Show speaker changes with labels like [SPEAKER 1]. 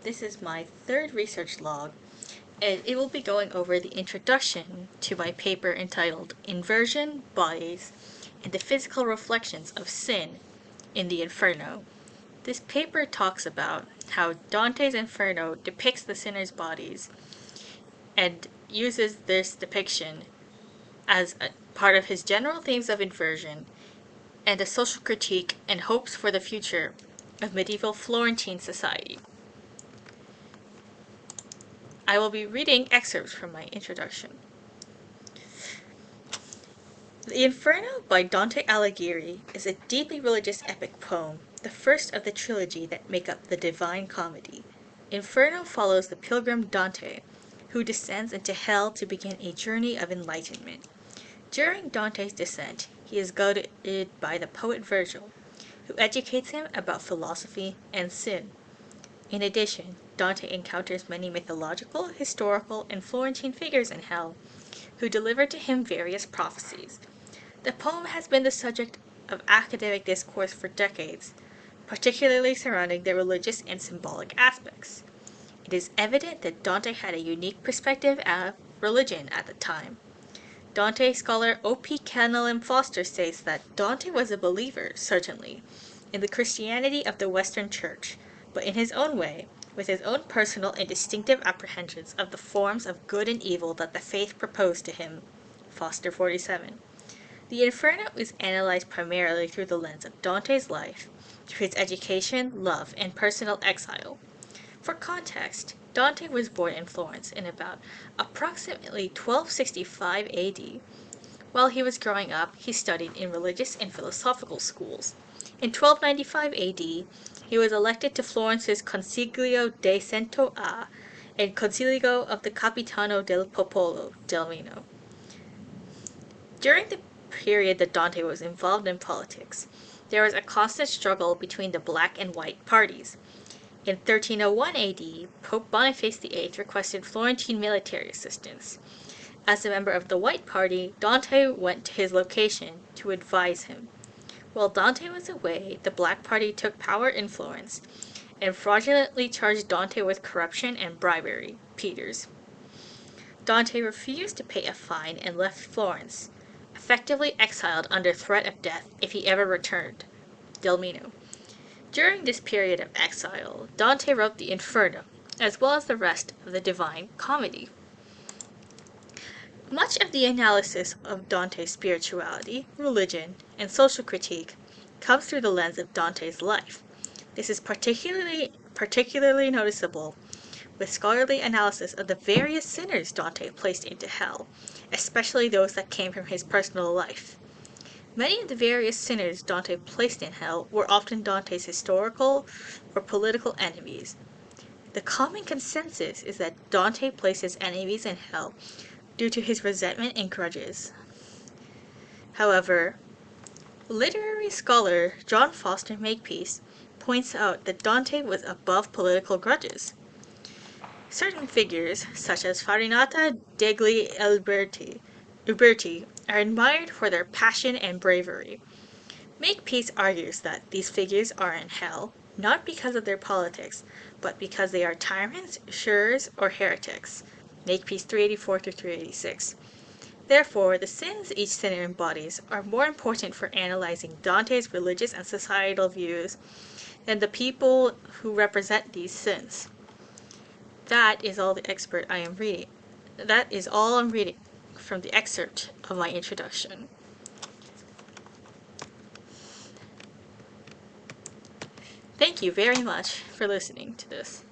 [SPEAKER 1] this is my third research log, and it will be going over the introduction to my paper entitled Inversion, Bodies, and the Physical Reflections of Sin in the Inferno. This paper talks about how Dante's Inferno depicts the sinner's bodies and uses this depiction as a part of his general themes of inversion and a social critique and hopes for the future of medieval Florentine society. I will be reading excerpts from my introduction. The Inferno by Dante Alighieri is a deeply religious epic poem, the first of the trilogy that make up the Divine Comedy. Inferno follows the pilgrim Dante, who descends into hell to begin a journey of enlightenment. During Dante's descent, he is guided by the poet Virgil, who educates him about philosophy and sin. In addition, Dante encounters many mythological, historical, and Florentine figures in hell, who deliver to him various prophecies. The poem has been the subject of academic discourse for decades, particularly surrounding the religious and symbolic aspects. It is evident that Dante had a unique perspective of religion at the time. Dante scholar O.P. Kenelm Foster states that Dante was a believer, certainly, in the Christianity of the Western Church, but in his own way, with his own personal and distinctive apprehensions of the forms of good and evil that the faith proposed to him. Foster 47. The Inferno is analyzed primarily through the lens of Dante's life, through his education, love, and personal exile. For context, Dante was born in Florence in about approximately 1265 AD. While he was growing up, he studied in religious and philosophical schools. In 1295 AD, he was elected to Florence's Consiglio de Cento A and Consiglio of the Capitano del Popolo, Delmino. During the period that Dante was involved in politics, there was a constant struggle between the black and white parties. In 1301 AD, Pope Boniface VIII requested Florentine military assistance. As a member of the White Party, Dante went to his location to advise him. While Dante was away, the Black Party took power in Florence and fraudulently charged Dante with corruption and bribery, Peters. Dante refused to pay a fine and left Florence, effectively exiled under threat of death if he ever returned, Delmino. During this period of exile, Dante wrote the Inferno, as well as the rest of the Divine Comedy. Much of the analysis of Dante's spirituality, religion, and social critique comes through the lens of Dante's life. This is particularly noticeable with scholarly analysis of the various sinners Dante placed into hell, especially those that came from his personal life. Many of the various sinners Dante placed in hell were often Dante's historical or political enemies. The common consensus is that Dante placed his enemies in hell due to his resentment and grudges. However, literary scholar John Foster Makepeace points out that Dante was above political grudges. Certain figures, such as Farinata degli Uberti, are admired for their passion and bravery. Makepeace argues that these figures are in hell, not because of their politics, but because they are tyrants, shurers, or heretics. Makepeace 384-386. Therefore, the sins each sinner embodies are more important for analyzing Dante's religious and societal views than the people who represent these sins. That is all I'm reading from the excerpt of my introduction. Thank you very much for listening to this.